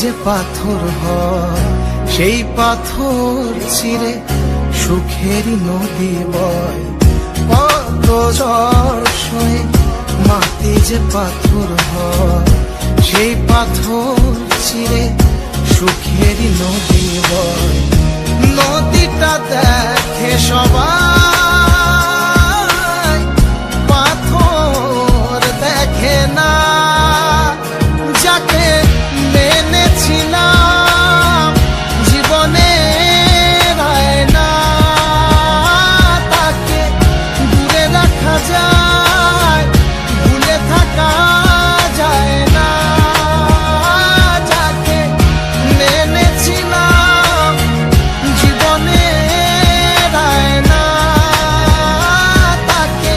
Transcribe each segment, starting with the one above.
যে পাথর হয় সেই পাথর ছিঁড়ে সুখেরই নদী বয়। কত ঝড় সয়ে মাটি যে পাথর হয় সেই পাথর ছিঁড়ে সুখেরই নদী বয়। নদীটা দেখে সবাই, পাথর দেখে না। যাকে মেনেছিলাম জীবনে না, তাকে দূরে রাখা যায়, ভুলে থাকা যায় না। যাকে মেনেছিলাম জীবনে না, তাকে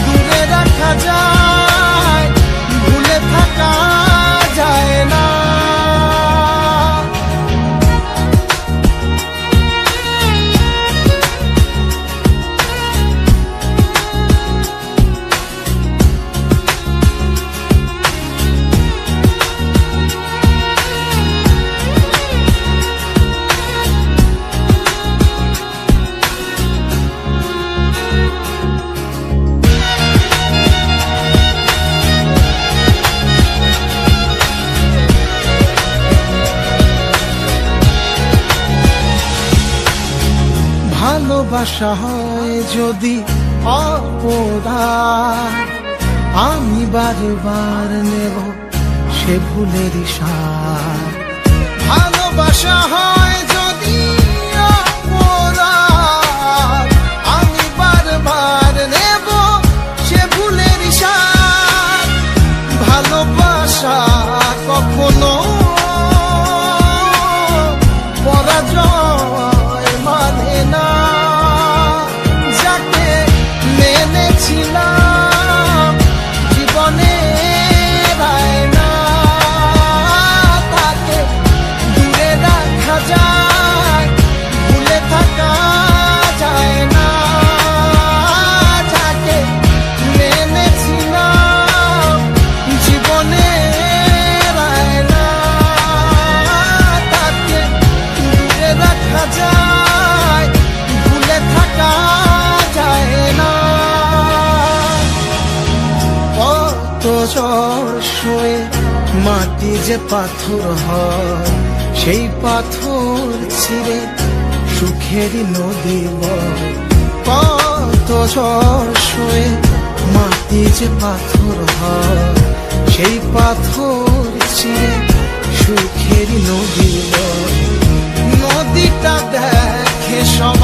দূরে রাখা যায়, ভুলে থাকা যায় না। ভালোবাসা হয় যদি অপরাধ, আমি বারবার নেব সে ভুলের সার। ভালোবাসা হয় যদি অপরাধ, আমি বারবার নেব সে ভুলের সার। ভালোবাসা কখনো পরাজয় মানে না। যাকে মেনেছিলাম জীবনে না, তাকে দূরে রাখা যায়, ভুলে থাকা যায় না। যাকে মেনেছিলাম জীবনে না, তাকে দূরে রাখা যায়, ভুলে থাকা যায় না। কত ঝড় সয়ে মাটি যে পাথর হয় সেই পাথর ছিঁড়ে সুখেরই নদী বয়। কত ঝড় সয়ে মাটি যে পাথর হয় সেই পাথর ছিঁড়ে সুখেরই নদী বয়। নদীটা দেখে সব